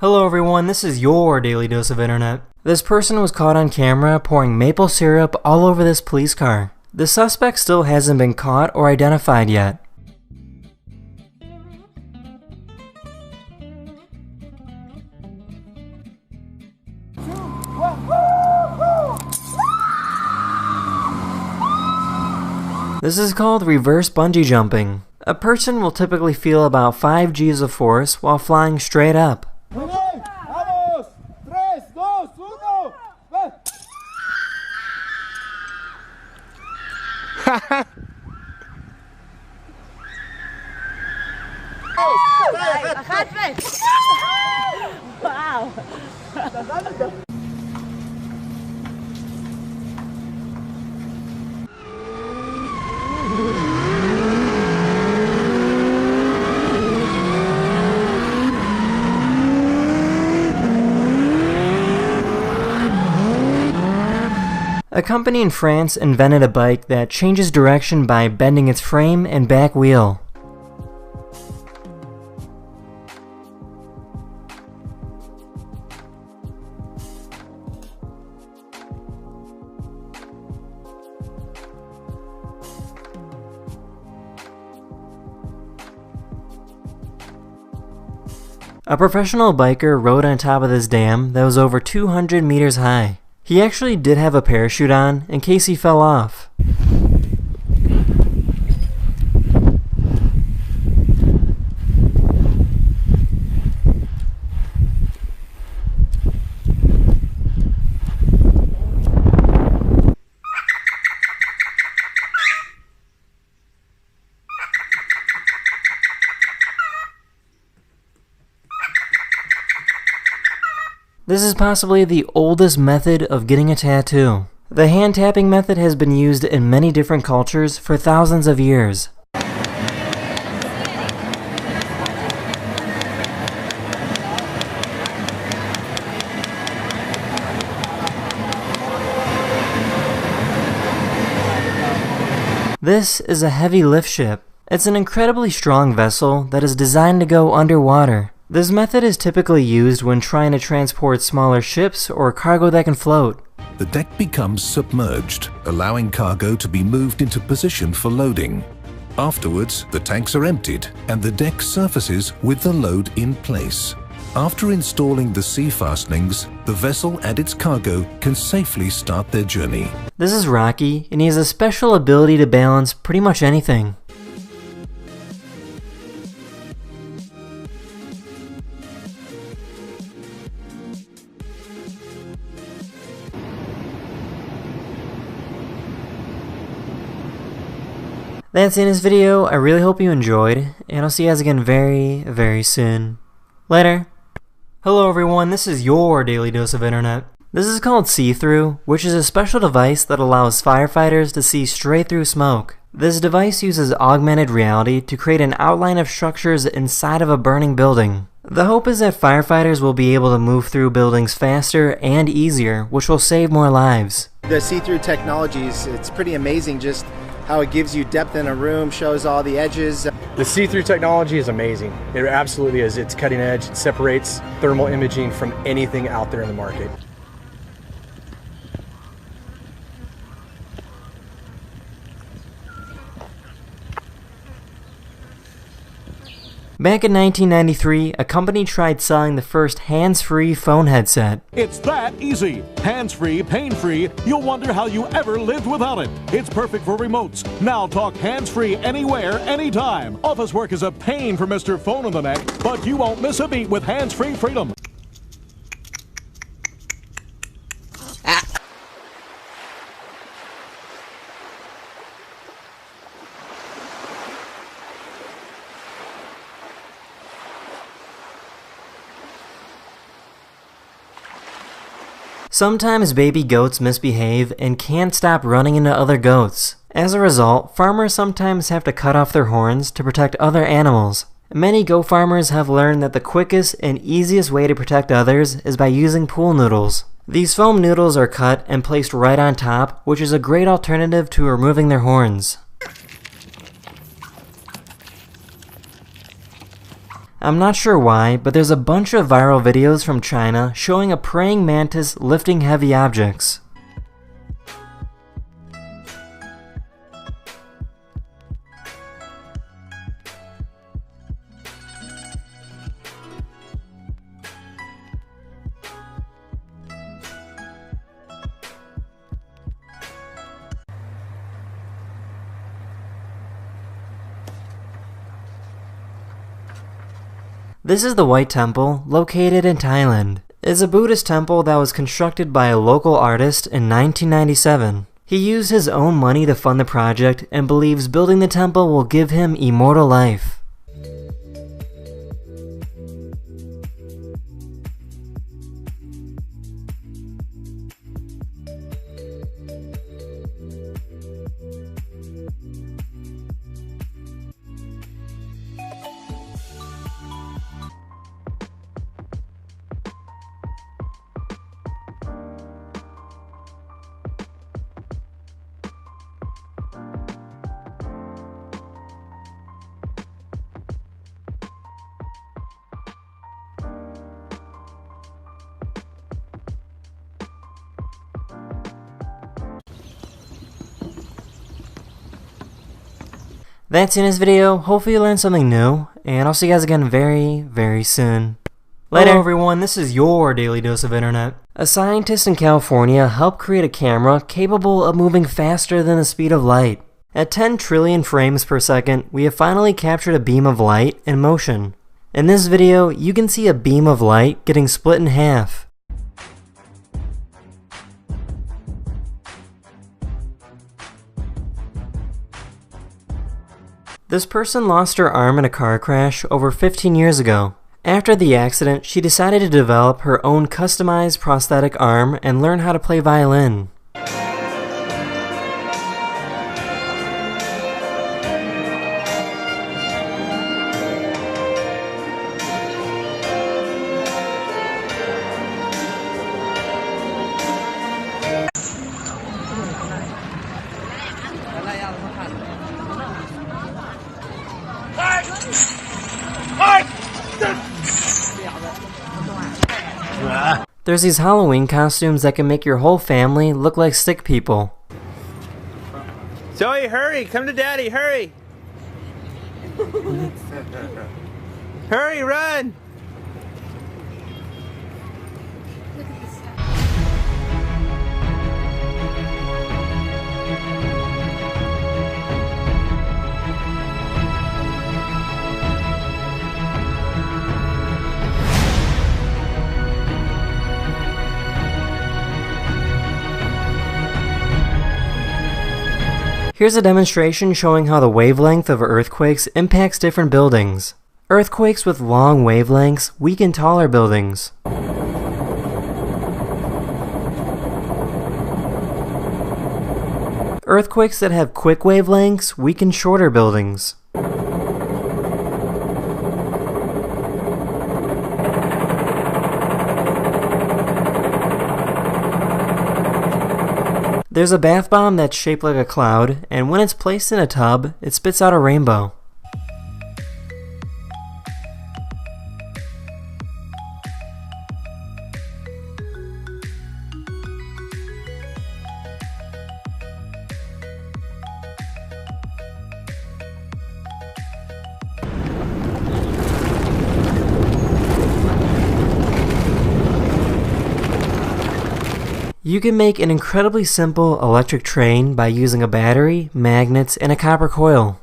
Hello everyone, this is your Daily Dose of Internet. This person was caught on camera pouring maple syrup all over this police car. The suspect still hasn't been caught or identified yet. This is called reverse bungee jumping. A person will typically feel about 5 Gs of force while flying straight up. Wow. A company in France invented a bike that changes direction by bending its frame and back wheel. A professional biker rode on top of this dam that was over 200 meters high. He actually did have a parachute on in case he fell off. This is possibly the oldest method of getting a tattoo. The hand tapping method has been used in many different cultures for thousands of years. This is a heavy lift ship. It's an incredibly strong vessel that is designed to go underwater. This method is typically used when trying to transport smaller ships or cargo that can float. The deck becomes submerged, allowing cargo to be moved into position for loading. Afterwards, the tanks are emptied and the deck surfaces with the load in place. After installing the sea fastenings, the vessel and its cargo can safely start their journey. This is Rocky, and he has a special ability to balance pretty much anything. That's the end of this video. I really hope you enjoyed, and I'll see you guys again very, very soon. Later. Hello everyone, this is your Daily Dose of Internet. This is called See-Through, which is a special device that allows firefighters to see straight through smoke. This device uses augmented reality to create an outline of structures inside of a burning building. The hope is that firefighters will be able to move through buildings faster and easier, which will save more lives. The see-through technologies, it's pretty amazing just how it gives you depth in a room, shows all the edges. The see-through technology is amazing. It absolutely is. It's cutting edge. It separates thermal imaging from anything out there in the market. Back in 1993, a company tried selling the first hands-free phone headset. It's that easy. Hands-free, pain-free. You'll wonder how you ever lived without it. It's perfect for remotes. Now talk hands-free anywhere, anytime. Office work is a pain for Mr. Phone in the Neck, but you won't miss a beat with hands-free freedom. Sometimes baby goats misbehave and can't stop running into other goats. As a result, farmers sometimes have to cut off their horns to protect other animals. Many goat farmers have learned that the quickest and easiest way to protect others is by using pool noodles. These foam noodles are cut and placed right on top, which is a great alternative to removing their horns. I'm not sure why, but there's a bunch of viral videos from China showing a praying mantis lifting heavy objects. This is the White Temple, located in Thailand. It's a Buddhist temple that was constructed by a local artist in 1997. He used his own money to fund the project and believes building the temple will give him immortal life. That's in this video. Hopefully you learned something new, and I'll see you guys again very soon. Later. Hello everyone, this is your Daily Dose of Internet. A scientist in California helped create a camera capable of moving faster than the speed of light. At 10 trillion frames per second, we have finally captured a beam of light in motion. In this video, you can see a beam of light getting split in half. This person lost her arm in a car crash over 15 years ago. After the accident, she decided to develop her own customized prosthetic arm and learn how to play violin. There's these Halloween costumes that can make your whole family look like sick people. Zoe, hurry! Come to Daddy, hurry! Hurry, run! Here's a demonstration showing how the wavelength of earthquakes impacts different buildings. Earthquakes with long wavelengths weaken taller buildings. Earthquakes that have quick wavelengths weaken shorter buildings. There's a bath bomb that's shaped like a cloud, and when it's placed in a tub, it spits out a rainbow. You can make an incredibly simple electric train by using a battery, magnets, and a copper coil.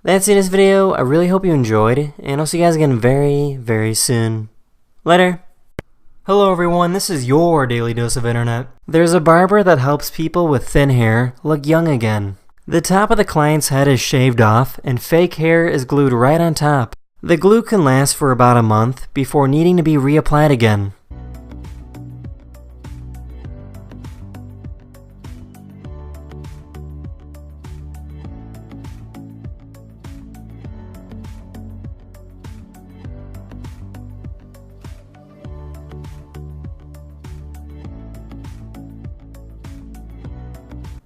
That's it in this video. I really hope you enjoyed, and I'll see you guys again very soon. Later. Hello everyone, this is your Daily Dose of Internet. There's a barber that helps people with thin hair look young again. The top of the client's head is shaved off, and fake hair is glued right on top. The glue can last for about a month before needing to be reapplied again.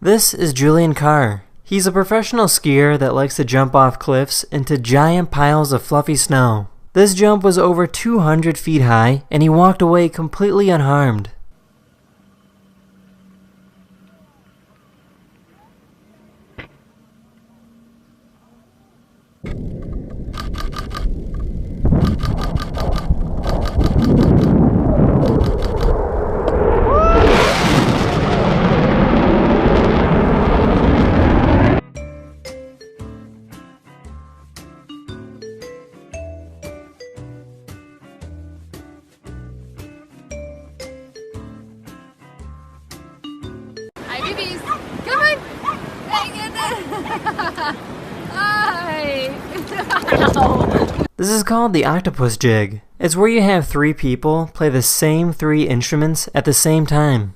This is Julian Carr. He's a professional skier that likes to jump off cliffs into giant piles of fluffy snow. This jump was over 200 feet high, and he walked away completely unharmed. Hi, babies. Come on. Hi. This is called the octopus jig. It's where you have 3 people play the same 3 instruments at the same time.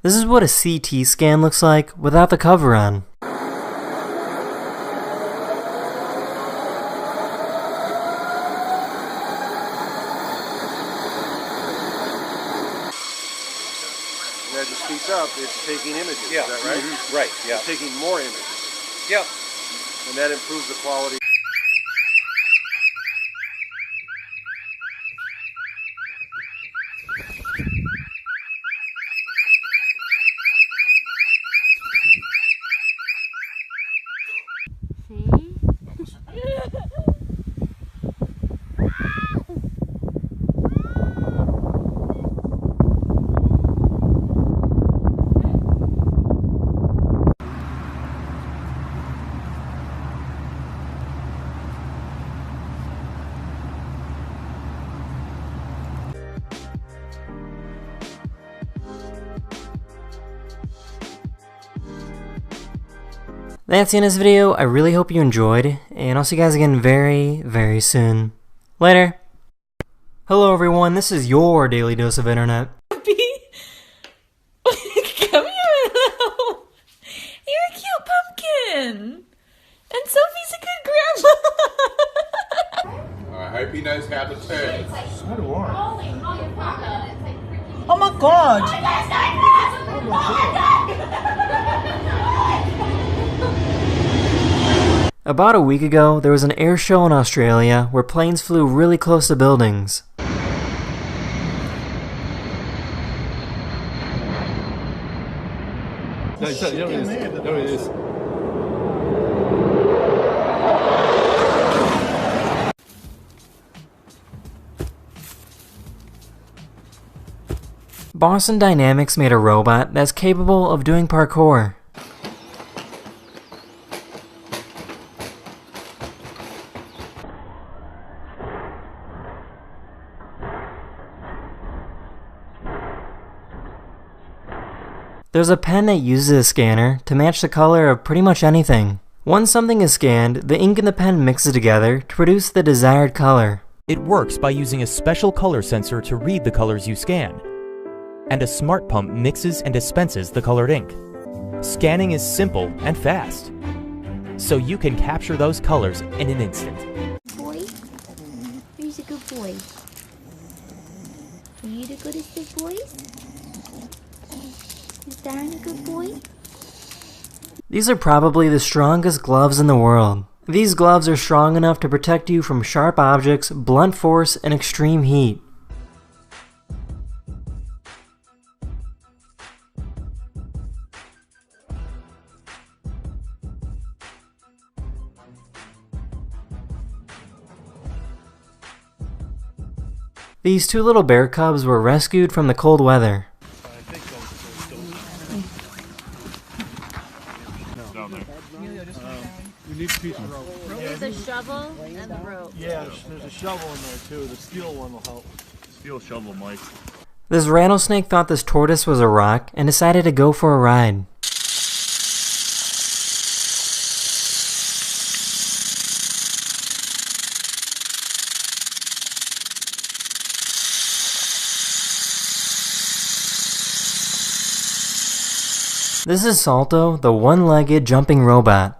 This is what a CT scan looks like without the cover on. As it speeds up, it's taking images, is that right? Right, yeah. It's taking more images. Yep. And that improves the quality. That's the end of this video. I really hope you enjoyed, and I'll see you guys again very, very soon. Later. Hello everyone, this is your Daily Dose of Internet. Come here, Willow. You're a cute pumpkin. And Sophie's a good grandma. I hope he knows how to turn. So do I. Oh my god. About a week ago, there was an air show in Australia where planes flew really close to buildings. No, it is. Boston Dynamics made a robot that's capable of doing parkour. There's a pen that uses a scanner to match the color of pretty much anything. Once something is scanned, the ink in the pen mixes together to produce the desired color. It works by using a special color sensor to read the colors you scan. And a smart pump mixes and dispenses the colored ink. Scanning is simple and fast, so you can capture those colors in an instant. Boy? Who's a good boy? Are you the goodest of boys? Is Darren a good boy? These are probably the strongest gloves in the world. These gloves are strong enough to protect you from sharp objects, blunt force, and extreme heat. These two little bear cubs were rescued from the cold weather. We need pieces. There's a shovel and the rope. Yeah, there's a shovel in there too. The steel one will help. Steel shovel, Mike. This rattlesnake thought this tortoise was a rock and decided to go for a ride. This is Salto, the one-legged jumping robot.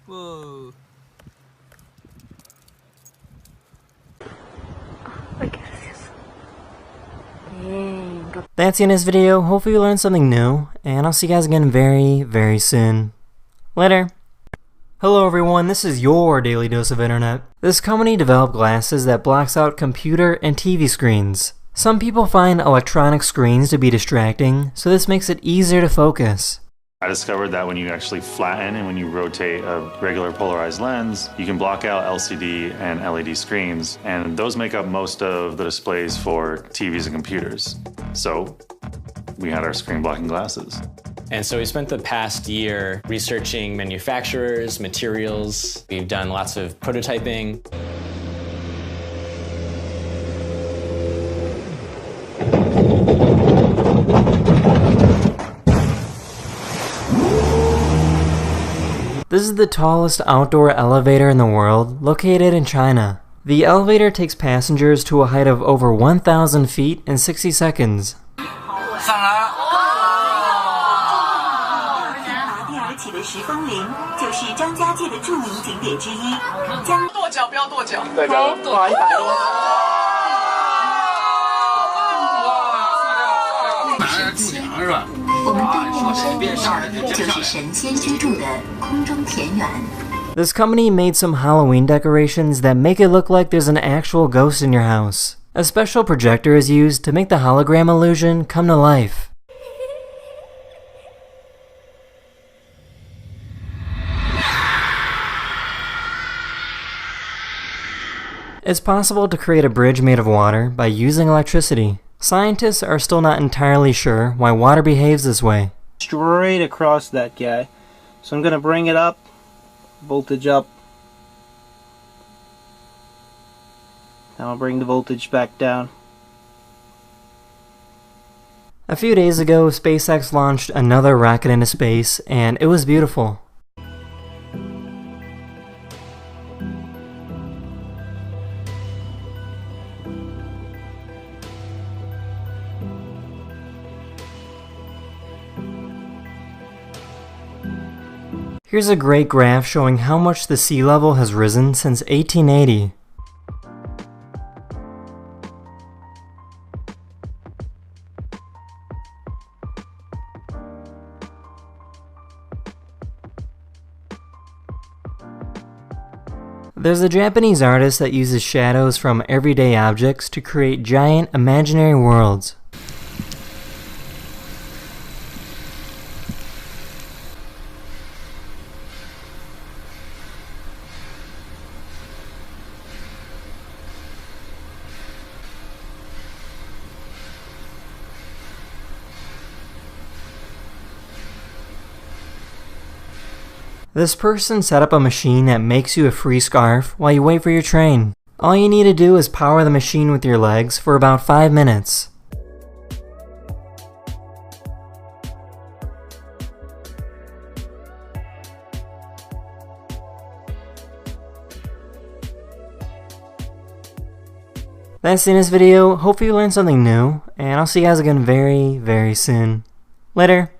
Whoa. That's the end of this video. Hopefully you learned something new, and I'll see you guys again very, very soon. Later. Hello everyone, this is your Daily Dose of Internet. This company developed glasses that blocks out computer and TV screens. Some people find electronic screens to be distracting, so this makes it easier to focus. I discovered that when you actually flatten and when you rotate a regular polarized lens, you can block out LCD and LED screens, and those make up most of the displays for TVs and computers. So we had our screen blocking glasses. And so we spent the past year researching manufacturers, materials. We've done lots of prototyping. This is the tallest outdoor elevator in the world, located in China. The elevator takes passengers to a height of over 1,000 feet in 60 seconds. This company made some Halloween decorations that make it look like there's an actual ghost in your house. A special projector is used to make the hologram illusion come to life. It's possible to create a bridge made of water by using electricity. Scientists are still not entirely sure why water behaves this way. Straight across that guy. So I'm going to bring it up, voltage up. Now I'll bring the voltage back down. A few days ago, SpaceX launched another rocket into space, and it was beautiful. Here's a great graph showing how much the sea level has risen since 1880. There's a Japanese artist that uses shadows from everyday objects to create giant imaginary worlds. This person set up a machine that makes you a free scarf while you wait for your train. All you need to do is power the machine with your legs for about 5 minutes. That's the end of this video. Hopefully you learned something new, and I'll see you guys again very, very soon. Later.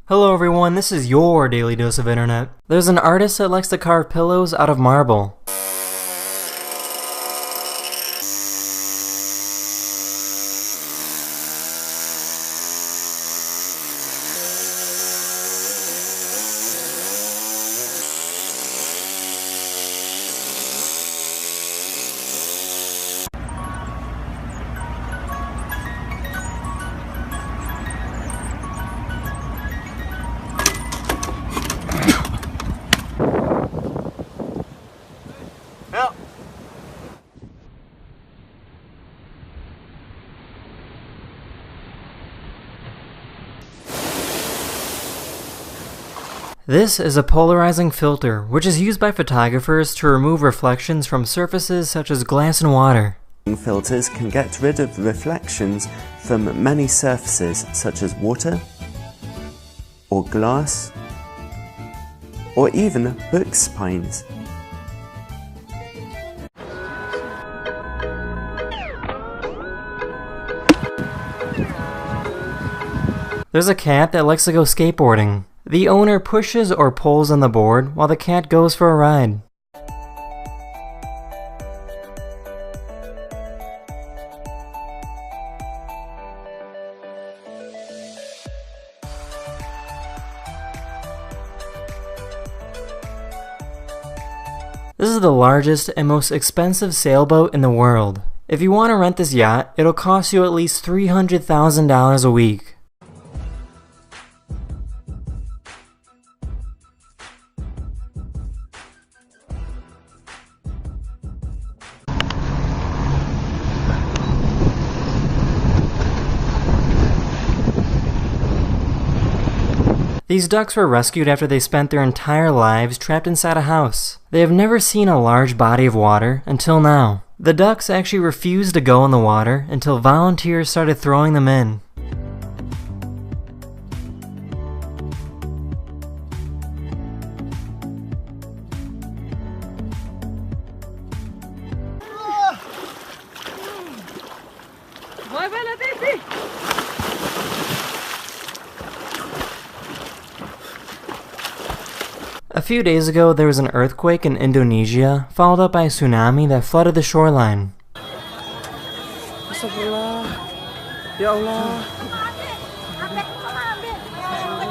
Hello everyone, this is your Daily Dose of Internet. There's an artist that likes to carve pillows out of marble. This is a polarizing filter, which is used by photographers to remove reflections from surfaces such as glass and water. Filters can get rid of reflections from many surfaces such as water, or glass, or even book spines. There's a cat that likes to go skateboarding. The owner pushes or pulls on the board while the cat goes for a ride. This is the largest and most expensive sailboat in the world. If you want to rent this yacht, it'll cost you at least $300,000 a week. These ducks were rescued after they spent their entire lives trapped inside a house. They have never seen a large body of water until now. The ducks actually refused to go in the water until volunteers started throwing them in. A few days ago, there was an earthquake in Indonesia, followed up by a tsunami that flooded the shoreline. Astagfirullah. Ya Allah.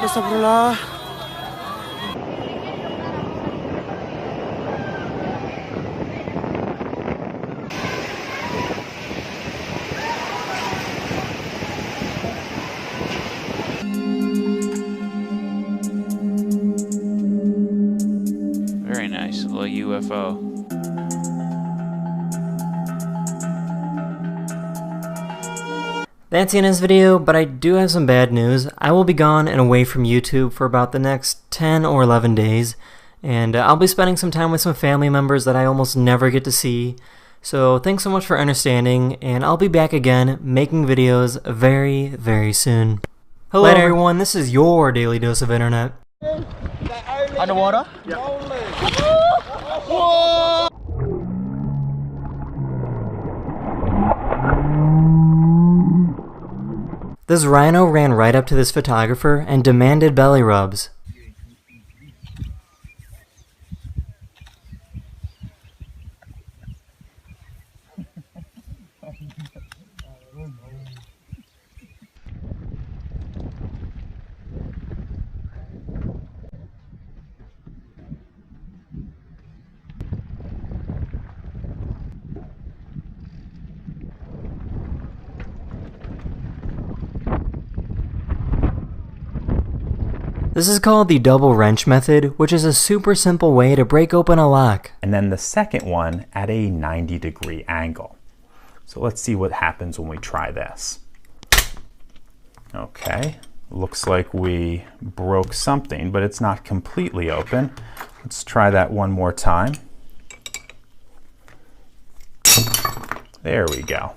Astagfirullah. Very nice, little UFO. That's the end of this video, but I do have some bad news. I will be gone and away from YouTube for about the next 10 or 11 days, and I'll be spending some time with some family members that I almost never get to see. So thanks so much for understanding, and I'll be back again making videos very, very soon. Hello everyone, this is your Daily Dose of Internet. Underwater? Yeah. Whoa! This rhino ran right up to this photographer and demanded belly rubs. This is called the double wrench method, which is a super simple way to break open a lock. And then the second one at a 90-degree angle. So let's see what happens when we try this. Okay, looks like we broke something, but it's not completely open. Let's try that one more time. There we go.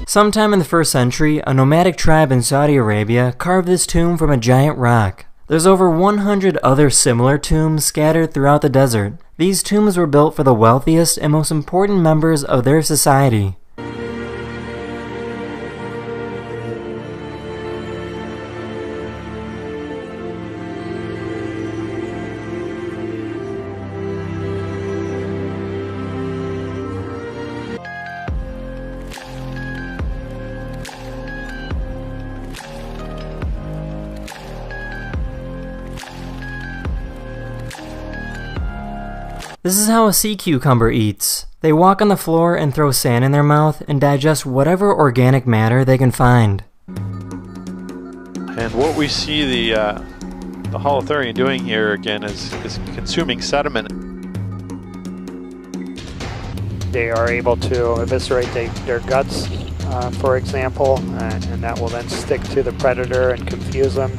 Sometime in the 1st century, a nomadic tribe in Saudi Arabia carved this tomb from a giant rock. There's over 100 other similar tombs scattered throughout the desert. These tombs were built for the wealthiest and most important members of their society. This is how a sea cucumber eats. They walk on the floor and throw sand in their mouth and digest whatever organic matter they can find. And what we see the holothurian doing here again is consuming sediment. they are able to eviscerate their guts, for example, and that will then stick to the predator and confuse them.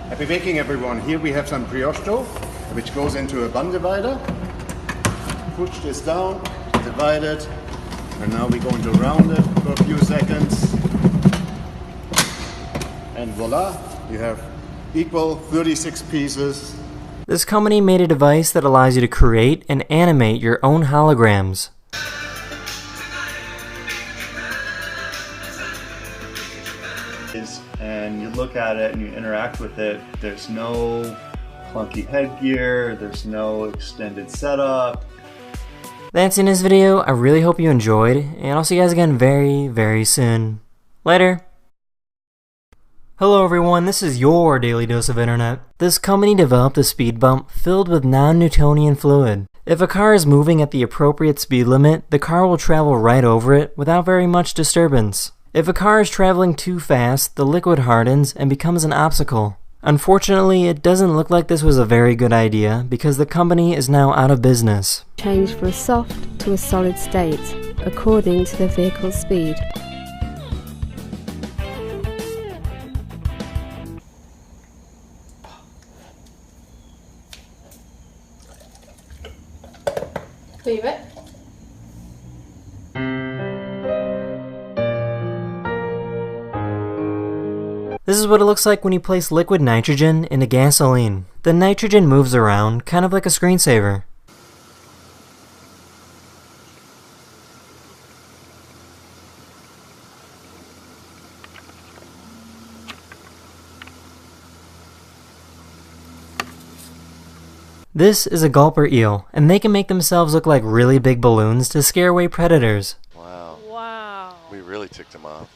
Happy baking, everyone. Here we have some brioche dough, which goes into a bun divider. Push this down, divide it, and now we're going to round it for a few seconds. And voila, you have equal 36 pieces. This company made a device that allows you to create and animate your own holograms. And you look at it and you interact with it, there's no clunky headgear, there's no extended setup. That's in this video. I really hope you enjoyed, and I'll see you guys again very, very soon. Later! Hello everyone, this is your Daily Dose of Internet. This company developed a speed bump filled with non-Newtonian fluid. If a car is moving at the appropriate speed limit, the car will travel right over it without very much disturbance. If a car is traveling too fast, the liquid hardens and becomes an obstacle. Unfortunately, it doesn't look like this was a very good idea because the company is now out of business. Change from a soft to a solid state, according to the vehicle's speed. Leave it. This is what it looks like when you place liquid nitrogen into gasoline. The nitrogen moves around, kind of like a screensaver. This is a gulper eel, and they can make themselves look like really big balloons to scare away predators. Wow. Wow. We really ticked him off.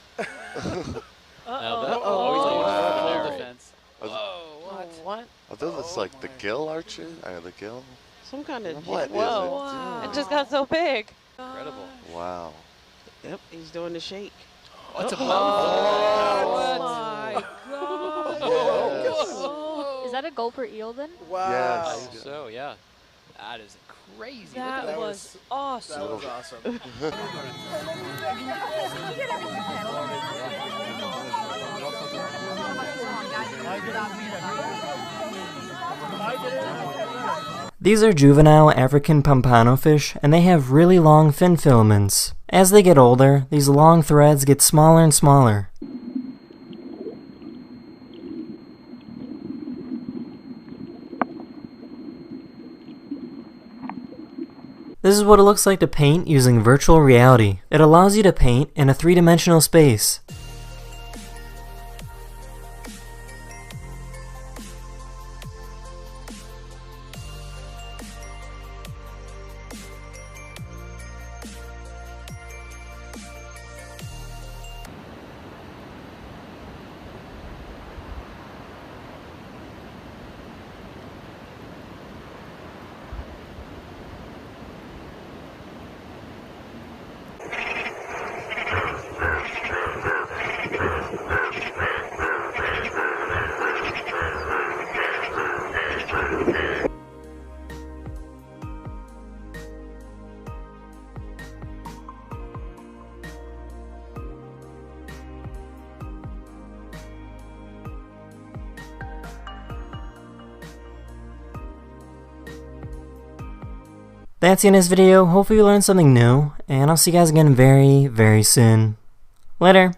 What? Are those like the gill archer? The gill? Some kind of What whoa. is It just got so big. Incredible. Wow. Yep, he's doing the shake. What's a Oh my god. Is that a gulper eel then? Wow. Yes. So, yeah. That is crazy. That was awesome. That was awesome. These are juvenile African pompano fish, and they have really long fin filaments. As they get older, these long threads get smaller and smaller. This is what it looks like to paint using virtual reality. It allows you to paint in a three-dimensional space. That's the end of this video. Hopefully you learned something new, and I'll see you guys again very, very soon. Later.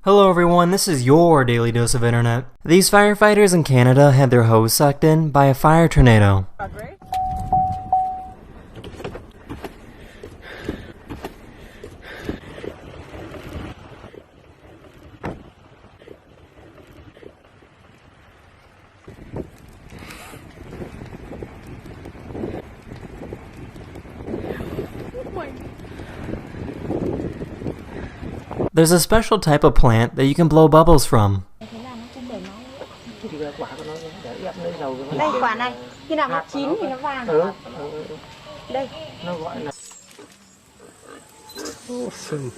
Hello everyone, this is your Daily Dose of Internet. These firefighters in Canada had their hose sucked in by a fire tornado. There's a special type of plant that you can blow bubbles from. Đây quả này, khi nào nó chín thì nó vàng. Đây. Nó gọi là Awesome.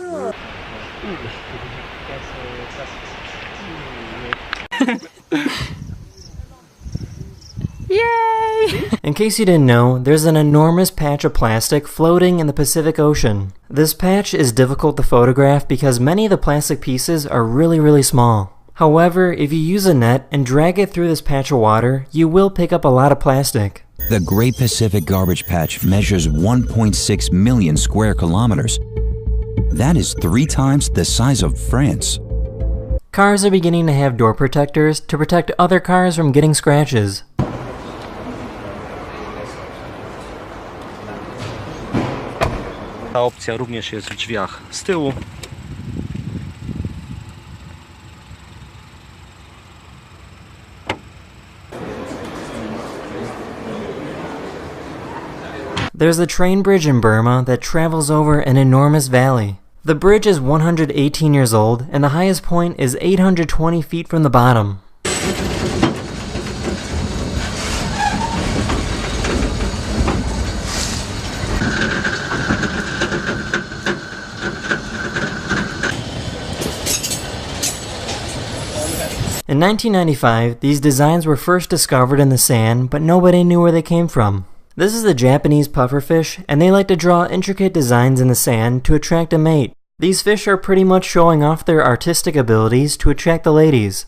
Yay! In case you didn't know, there's an enormous patch of plastic floating in the Pacific Ocean. This patch is difficult to photograph because many of the plastic pieces are really small. However, if you use a net and drag it through this patch of water, you will pick up a lot of plastic. The Great Pacific Garbage Patch measures 1.6 million square kilometers. That is 3 times the size of France. Cars are beginning to have door protectors to protect other cars from getting scratches. Ta opcja również jest w drzwiach z tyłu. There's a train bridge in Burma that travels over an enormous valley. The bridge is 118 years old, and the highest point is 820 feet from the bottom. In 1995, these designs were first discovered in the sand, but nobody knew where they came from. This is the Japanese pufferfish, and they like to draw intricate designs in the sand to attract a mate. These fish are pretty much showing off their artistic abilities to attract the ladies.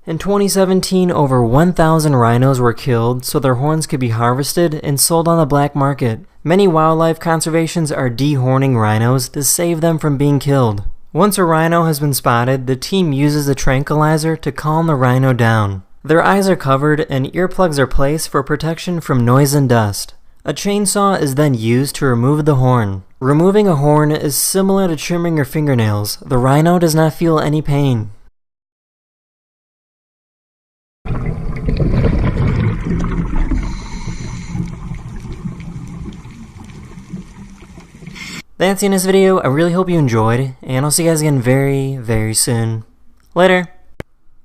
In 2017, over 1,000 rhinos were killed so their horns could be harvested and sold on the black market. Many wildlife conservations are dehorning rhinos to save them from being killed. Once a rhino has been spotted, the team uses a tranquilizer to calm the rhino down. Their eyes are covered and earplugs are placed for protection from noise and dust. A chainsaw is then used to remove the horn. Removing a horn is similar to trimming your fingernails. The rhino does not feel any pain. That's the end of this video. I really hope you enjoyed, and I'll see you guys again very soon. Later.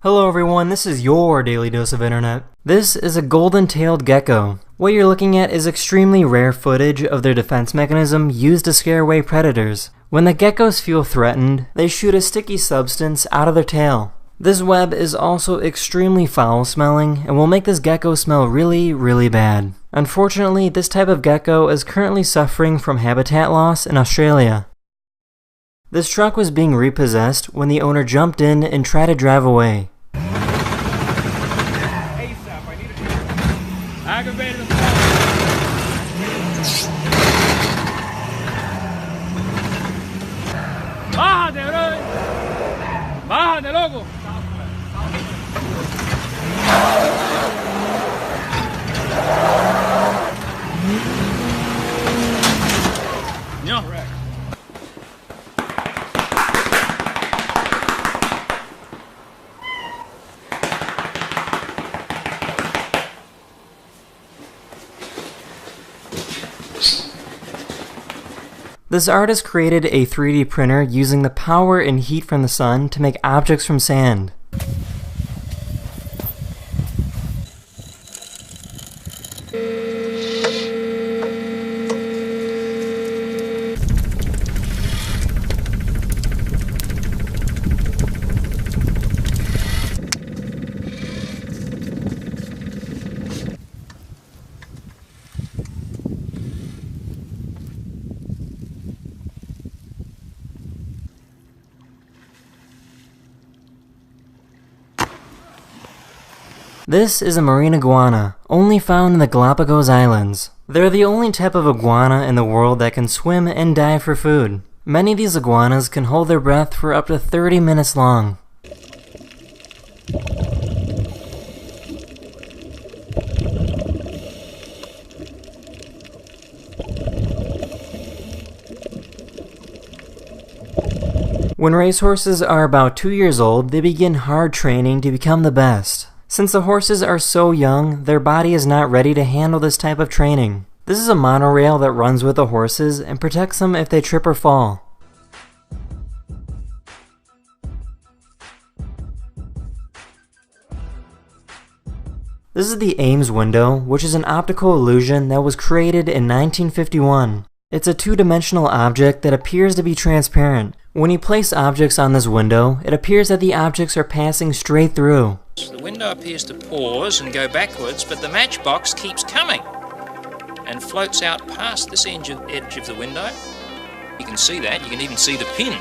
Hello everyone, this is your Daily Dose of Internet. This is a golden-tailed gecko. What you're looking at is extremely rare footage of their defense mechanism used to scare away predators. When the geckos feel threatened, they shoot a sticky substance out of their tail. This web is also extremely foul-smelling and will make this gecko smell really bad. Unfortunately, this type of gecko is currently suffering from habitat loss in Australia. This truck was being repossessed when the owner jumped in and tried to drive away. ¡Bájate, loco! No. This artist created a 3D printer using the power and heat from the sun to make objects from sand. This is a marine iguana, only found in the Galapagos Islands. They're the only type of iguana in the world that can swim and dive for food. Many of these iguanas can hold their breath for up to 30 minutes long. When racehorses are about 2 years old, they begin hard training to become the best. Since the horses are so young, their body is not ready to handle this type of training. This is a monorail that runs with the horses and protects them if they trip or fall. This is the Ames window, which is an optical illusion that was created in 1951. It's a two-dimensional object that appears to be transparent. When you place objects on this window, it appears that the objects are passing straight through. The window appears to pause and go backwards, but the matchbox keeps coming and floats out past this edge of the window. You can see that, you can even see the pin.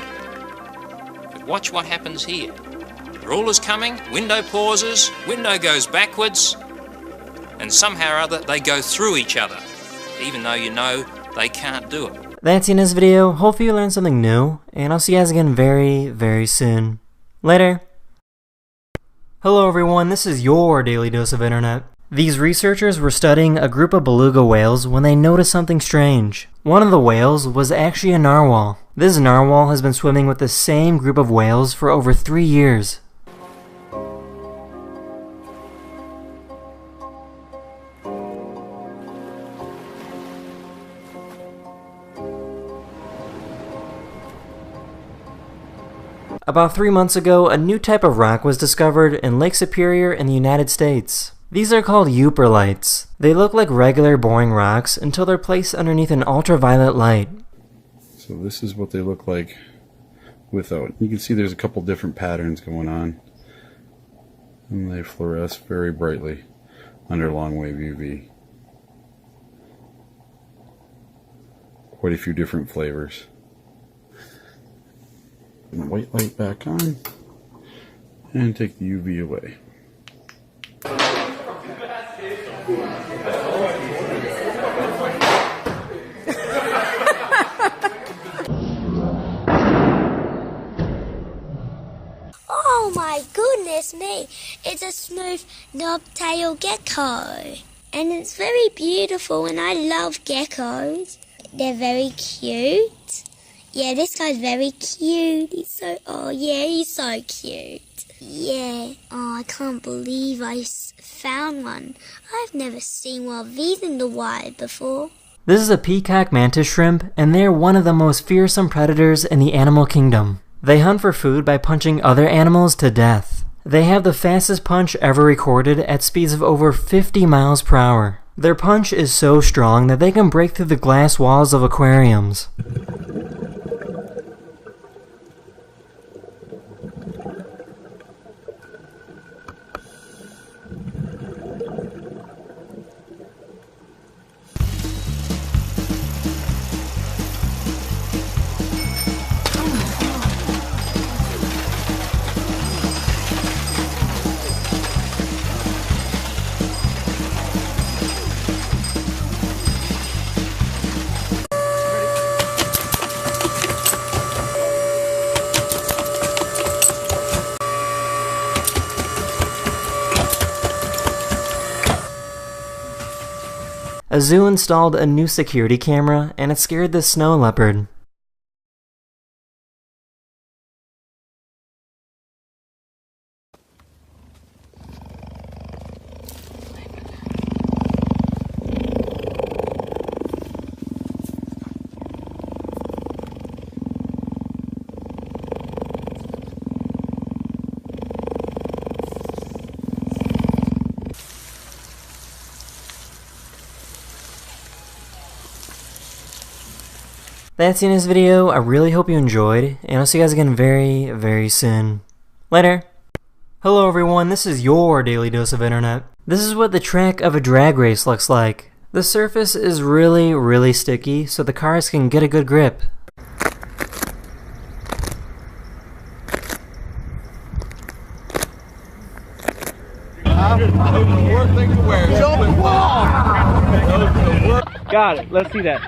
But watch what happens here. The ruler's coming, window pauses, window goes backwards, and somehow or other they go through each other, even though you know they can't do it. That's the end of this video. Hopefully you learned something new, and I'll see you guys again very, very soon. Later. Hello everyone, this is your Daily Dose of Internet. These researchers were studying a group of beluga whales when they noticed something strange. One of the whales was actually a narwhal. This narwhal has been swimming with the same group of whales for over 3 years. About 3 months ago, a new type of rock was discovered in Lake Superior in the United States. These are called euperlites. They look like regular boring rocks until they're placed underneath an ultraviolet light. So this is what they look like without. You can see there's a couple different patterns going on. And they fluoresce very brightly under long wave UV. Quite a few different flavors. And the white light back on, and take the UV away. Oh my goodness me, it's a smooth knob-tailed gecko. And it's very beautiful, and I love geckos. They're very cute. Yeah, this guy's very cute. He's so cute. Yeah. Oh, I can't believe I found one. I've never seen one of these in the wild before. This is a peacock mantis shrimp, and they're one of the most fearsome predators in the animal kingdom. They hunt for food by punching other animals to death. They have the fastest punch ever recorded at speeds of over 50 miles per hour. Their punch is so strong that they can break through the glass walls of aquariums. A zoo installed a new security camera, and it scared the snow leopard. That's the end of this video. I really hope you enjoyed, and I'll see you guys again very, very soon. Later. Hello everyone, this is your Daily Dose of Internet. This is what the track of a drag race looks like. The surface is really, really sticky, so the cars can get a good grip. Got it. Let's see that.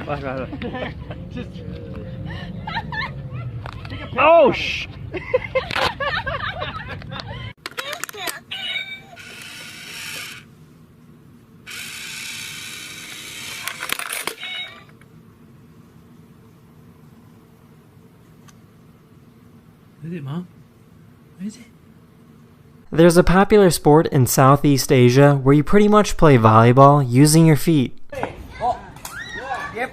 Oh, shh. What is it, Mom? What is it? There's a popular sport in Southeast Asia where you pretty much play volleyball using your feet. Yep.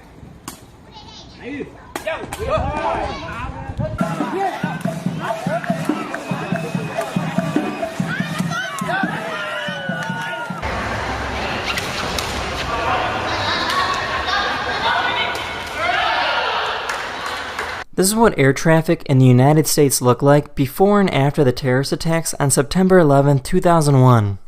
This is what air traffic in the United States looked like before and after the terrorist attacks on September 11, 2001.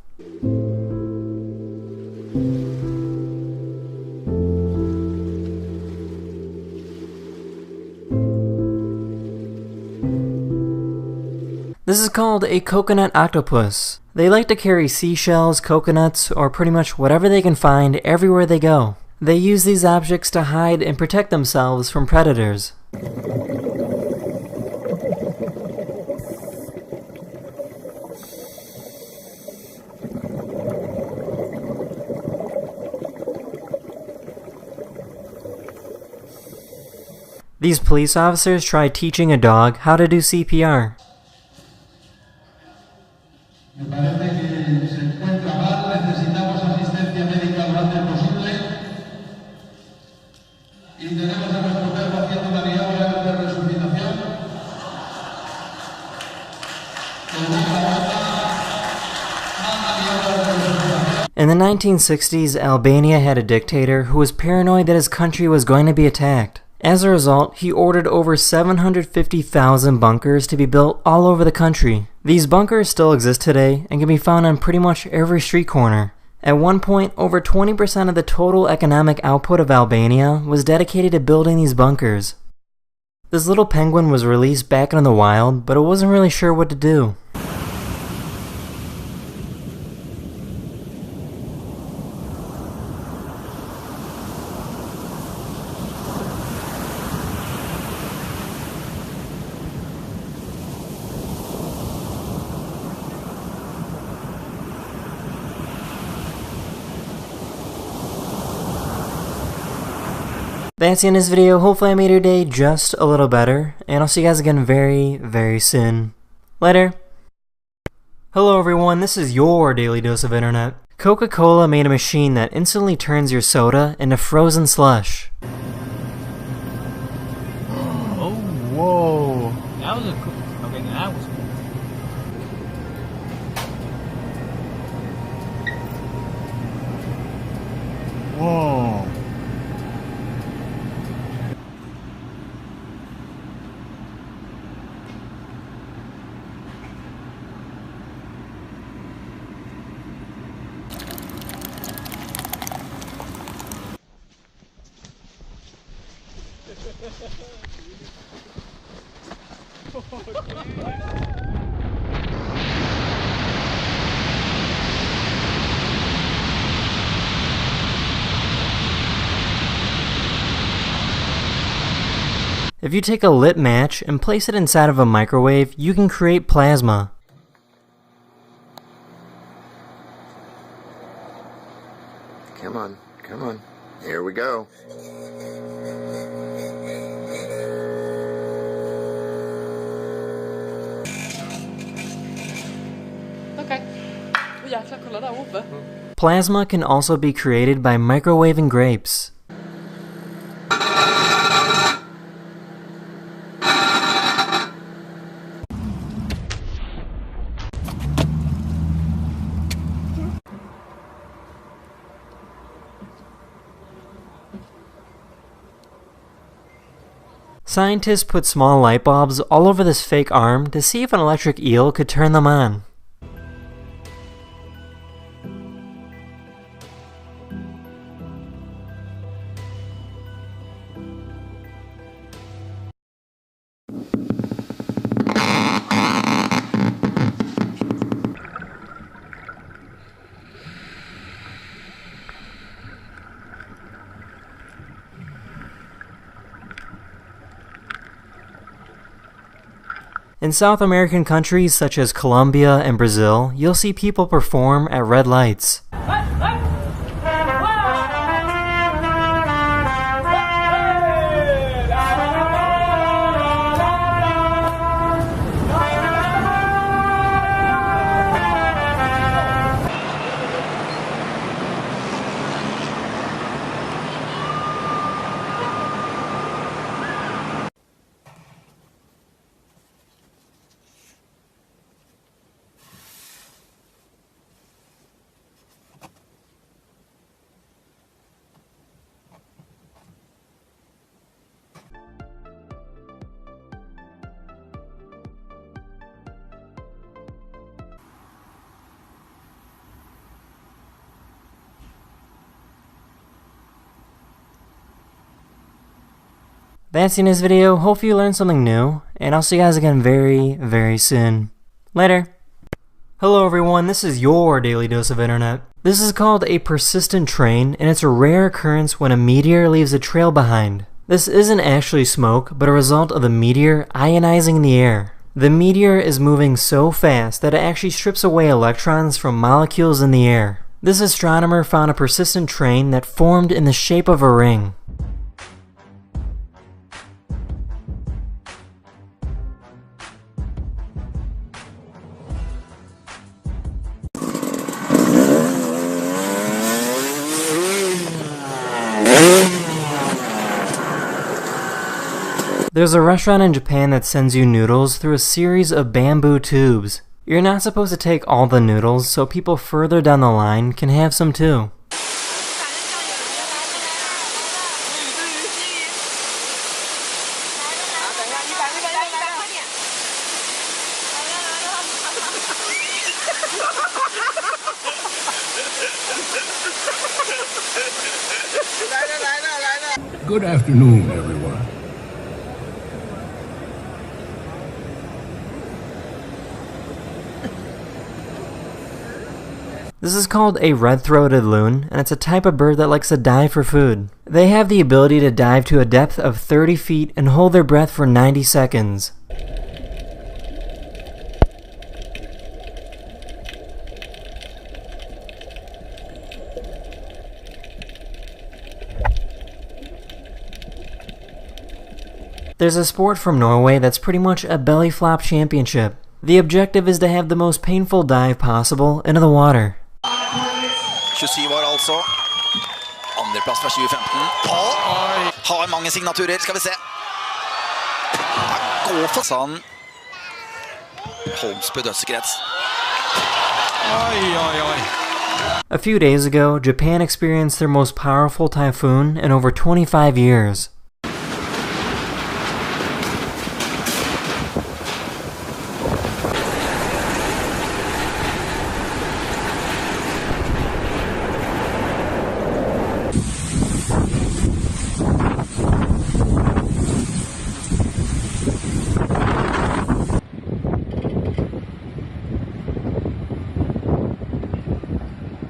This is called a coconut octopus. They like to carry seashells, coconuts, or pretty much whatever they can find everywhere they go. They use these objects to hide and protect themselves from predators. These police officers tried teaching a dog how to do CPR. In the 1960s, Albania had a dictator who was paranoid that his country was going to be attacked. As a result, he ordered over 750,000 bunkers to be built all over the country. These bunkers still exist today and can be found on pretty much every street corner. At one point, over 20% of the total economic output of Albania was dedicated to building these bunkers. This little penguin was released back into the wild, but it wasn't really sure what to do. That's the end of this video. Hopefully I made your day just a little better, and I'll see you guys again very, very soon. Later. Hello everyone, this is your Daily Dose of Internet. Coca-Cola made a machine that instantly turns your soda into frozen slush. Oh, whoa. That was a cool. Okay, that was cool. Whoa. If you take a lit match and place it inside of a microwave, you can create plasma. Come on, come on. Here we go. Plasma can also be created by microwaving grapes. Scientists put small light bulbs all over this fake arm to see if an electric eel could turn them on. In South American countries such as Colombia and Brazil, you'll see people perform at red lights. That's the end of this video. Hopefully you learned something new, and I'll see you guys again very, very soon. Later. Hello everyone, this is your Daily Dose of Internet. This is called a persistent train, and it's a rare occurrence when a meteor leaves a trail behind. This isn't actually smoke, but a result of the meteor ionizing the air. The meteor is moving so fast that it actually strips away electrons from molecules in the air. This astronomer found a persistent train that formed in the shape of a ring. There's a restaurant in Japan that sends you noodles through a series of bamboo tubes. You're not supposed to take all the noodles, so people further down the line can have some too. Good afternoon, everyone. This is called a red-throated loon, and it's a type of bird that likes to dive for food. They have the ability to dive to a depth of 30 feet and hold their breath for 90 seconds. There's a sport from Norway that's pretty much a belly flop championship. The objective is to have the most painful dive possible into the water. 27 år altså. Andreplass fra 2015. Har mange signaturer, skal vi se. Gå for sånn. Holmsbø dødskrets. A few days ago, Japan experienced their most powerful typhoon in over 25 years.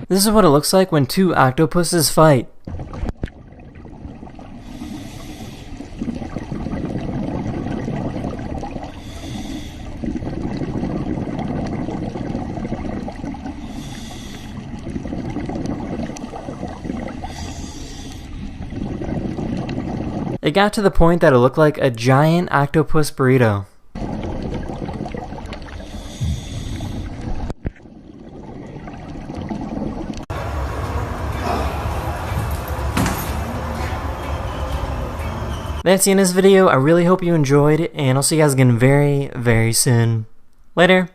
This is what it looks like when two octopuses fight. It got to the point that it looked like a giant octopus burrito. That's the end of this video. I really hope you enjoyed it, and I'll see you guys again very, very soon. Later.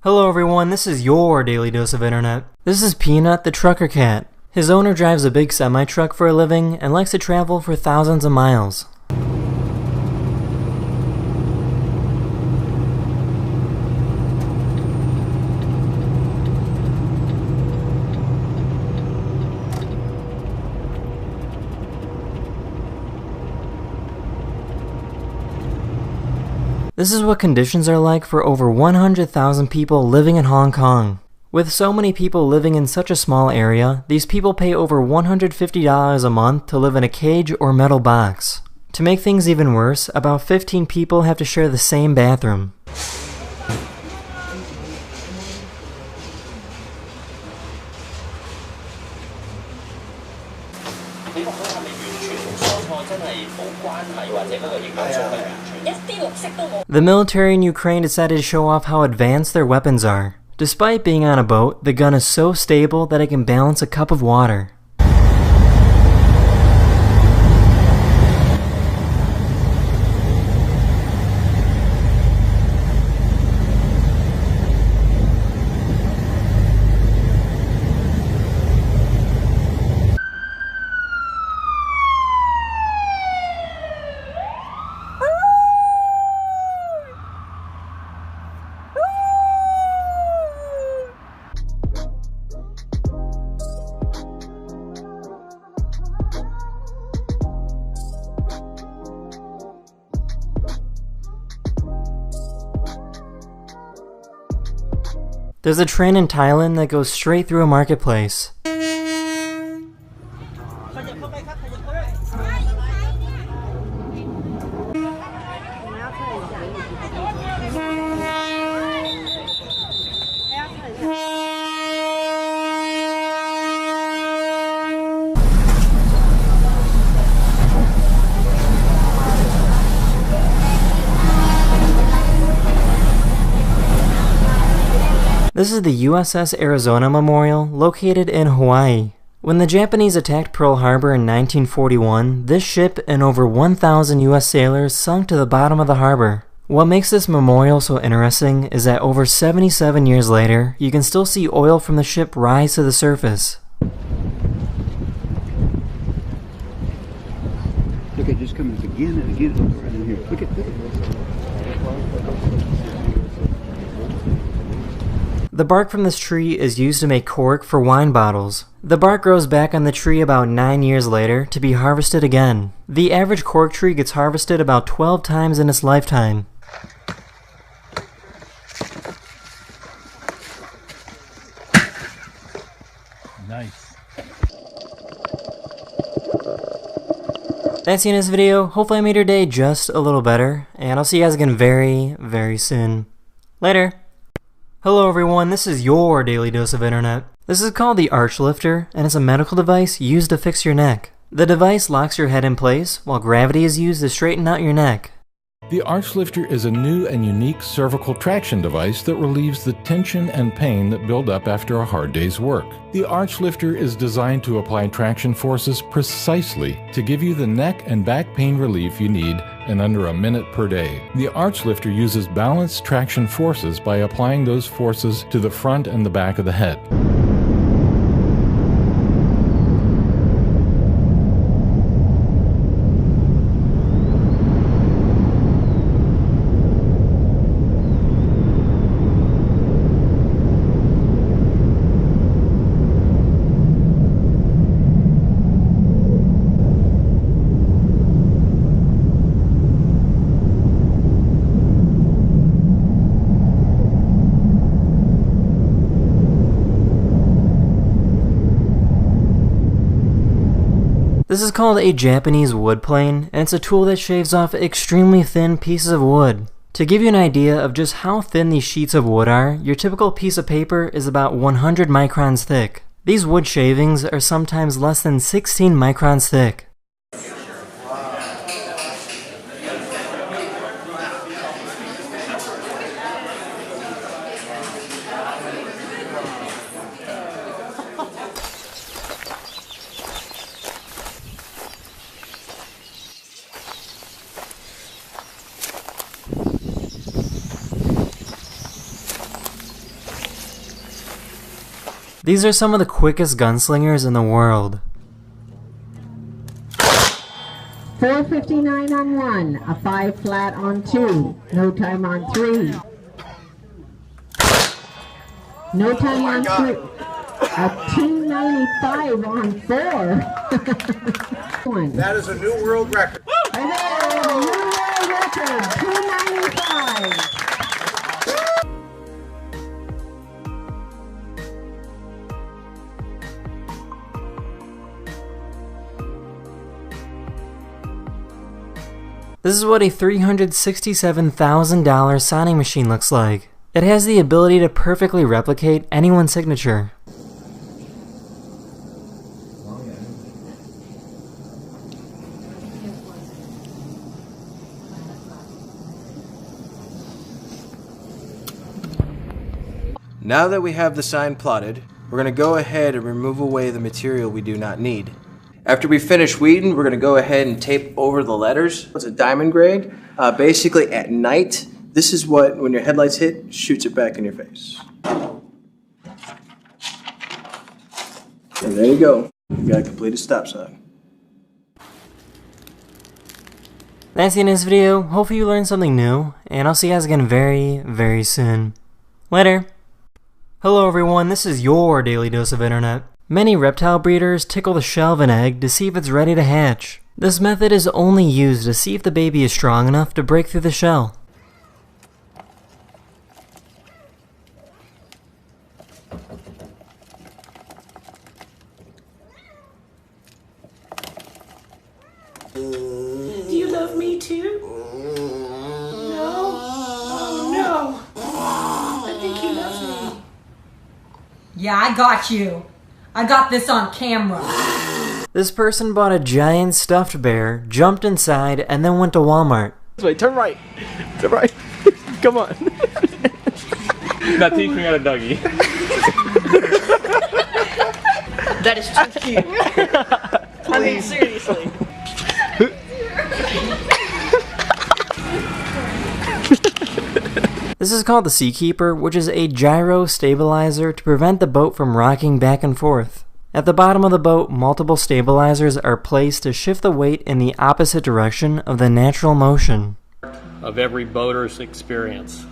Hello everyone, this is your Daily Dose of Internet. This is Peanut the trucker cat. His owner drives a big semi-truck for a living and likes to travel for thousands of miles. This is what conditions are like for over 100,000 people living in Hong Kong. With so many people living in such a small area, these people pay over $150 a month to live in a cage or metal box. To make things even worse, about 15 people have to share the same bathroom. The military in Ukraine decided to show off how advanced their weapons are. Despite being on a boat, the gun is so stable that it can balance a cup of water. There's a train in Thailand that goes straight through a marketplace. This is the USS Arizona Memorial, located in Hawaii. When the Japanese attacked Pearl Harbor in 1941, this ship and over 1,000 US sailors sunk to the bottom of the harbor. What makes this memorial so interesting is that over 77 years later, you can still see oil from the ship rise to the surface. Look, it just comes again and again. Look right in here. Look at this. The bark from this tree is used to make cork for wine bottles. The bark grows back on the tree about 9 years later to be harvested again. The average cork tree gets harvested about 12 times in its lifetime. Nice. That's the end of this video. Hopefully I made your day just a little better, and I'll see you guys again very, very soon. Later. Hello everyone, this is your daily dose of internet. This is called the Arch Lifter, and it's a medical device used to fix your neck. The device locks your head in place, while gravity is used to straighten out your neck. The Arch Lifter is a new and unique cervical traction device that relieves the tension and pain that build up after a hard day's work. The Arch Lifter is designed to apply traction forces precisely to give you the neck and back pain relief you need in under a minute per day. The Arch Lifter uses balanced traction forces by applying those forces to the front and the back of the head. This is called a Japanese wood plane, and it's a tool that shaves off extremely thin pieces of wood. To give you an idea of just how thin these sheets of wood are, your typical piece of paper is about 100 microns thick. These wood shavings are sometimes less than 16 microns thick. These are some of the quickest gunslingers in the world. 4:59 on 1, a 5 flat on 2, no time on 3. No time on 3. A 2:95 on 4. That is a new world record. A new world record, 2:95. This is what a $367,000 signing machine looks like. It has the ability to perfectly replicate anyone's signature. Now that we have the sign plotted, we're going to go ahead and remove away the material we do not need. After we finish weeding, we're going to go ahead and tape over the letters. It's a diamond grade. Basically at night, this is what, when your headlights hit, shoots it back in your face. And there you go. You got a completed stop sign. That's the end of this video. Hopefully you learned something new, and I'll see you guys again very, very soon. Later. Hello everyone, this is your daily dose of internet. Many reptile breeders tickle the shell of an egg to see if it's ready to hatch. This method is only used to see if the baby is strong enough to break through the shell. Do you love me too? No? Oh no! I think he loves me. Yeah, I got you. I got this on camera. This person bought a giant stuffed bear, jumped inside, and then went to Walmart. Wait, turn right. Turn right. Come on. Now teach me how to Dougie. That is too cute. I mean, seriously. This is called the Seakeeper, which is a gyro stabilizer to prevent the boat from rocking back and forth. At the bottom of the boat, multiple stabilizers are placed to shift the weight in the opposite direction of the natural motion. Of every boater's experience,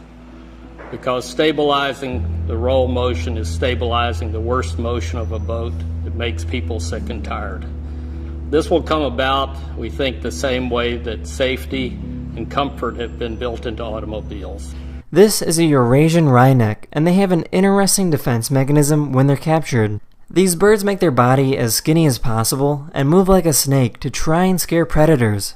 because stabilizing the roll motion is stabilizing the worst motion of a boat. It makes people sick and tired. This will come about, we think, the same way that safety and comfort have been built into automobiles. This is a Eurasian wryneck, and they have an interesting defense mechanism when they're captured. These birds make their body as skinny as possible and move like a snake to try and scare predators.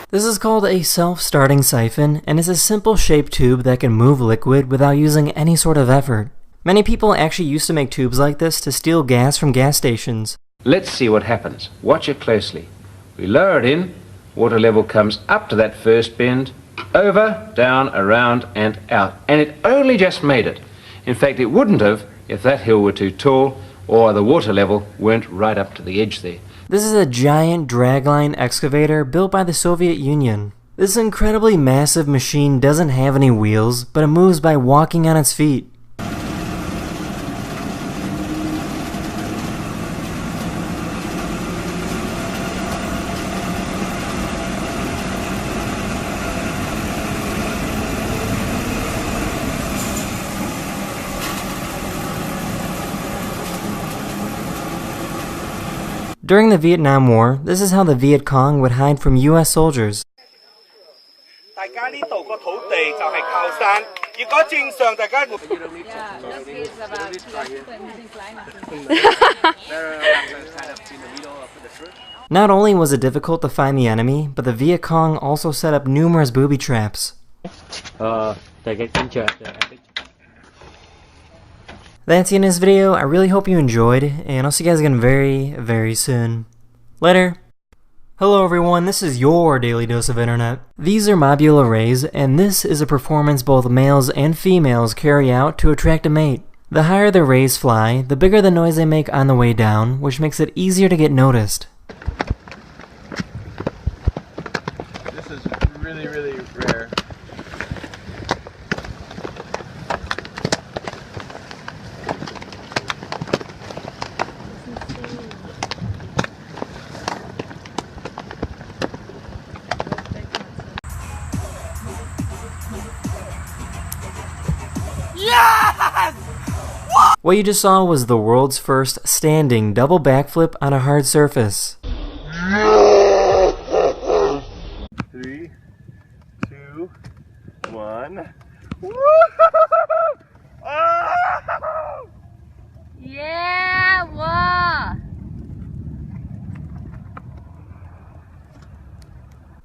This is called a self-starting siphon, and is a simple shaped tube that can move liquid without using any sort of effort. Many people actually used to make tubes like this to steal gas from gas stations. Let's see what happens. Watch it closely. We lower it in, water level comes up to that first bend, over, down, around, and out. And it only just made it. In fact, it wouldn't have if that hill were too tall or the water level weren't right up to the edge there. This is a giant dragline excavator built by the Soviet Union. This incredibly massive machine doesn't have any wheels, but it moves by walking on its feet. During the Vietnam War, this is how the Viet Cong would hide from US soldiers. Not only was it difficult to find the enemy, but the Viet Cong also set up numerous booby traps. That's the end of this video. I really hope you enjoyed, and I'll see you guys again very, very soon. Later. Hello everyone, this is your Daily Dose of Internet. These are mobule arrays, and this is a performance both males and females carry out to attract a mate. The higher the rays fly, the bigger the noise they make on the way down, which makes it easier to get noticed. This is really, really rare. Yes! What you just saw was the world's first standing double backflip on a hard surface. 3, 2, 1. Yeah, wow.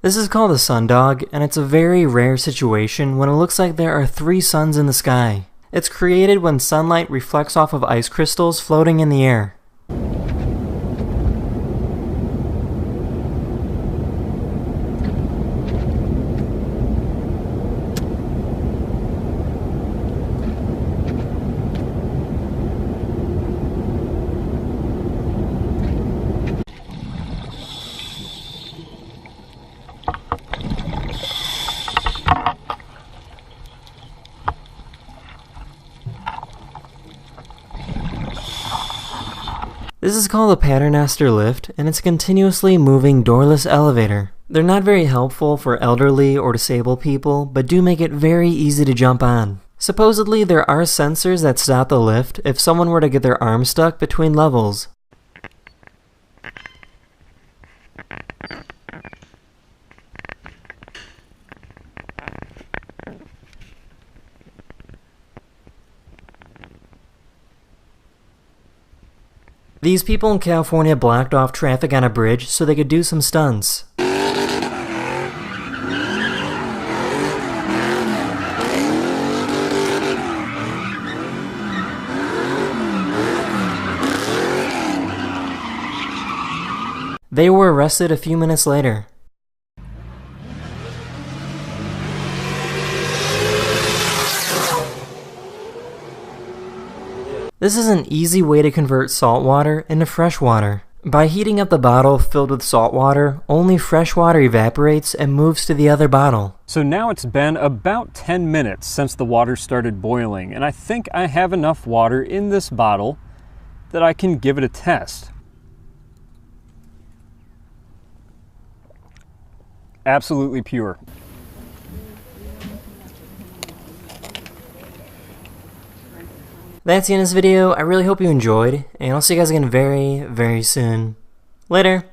This is called a sundog, and it's a very rare situation when it looks like there are 3 suns in the sky. It's created when sunlight reflects off of ice crystals floating in the air. This is called a Paternoster lift, and it's a continuously moving doorless elevator. They're not very helpful for elderly or disabled people, but do make it very easy to jump on. Supposedly, there are sensors that stop the lift if someone were to get their arm stuck between levels. These people in California blocked off traffic on a bridge so they could do some stunts. They were arrested a few minutes later. This is an easy way to convert salt water into fresh water. By heating up the bottle filled with salt water, only fresh water evaporates and moves to the other bottle. So now it's been about 10 minutes since the water started boiling, and I think I have enough water in this bottle that I can give it a test. Absolutely pure. That's the end of this video. I really hope you enjoyed, and I'll see you guys again very, very soon. Later!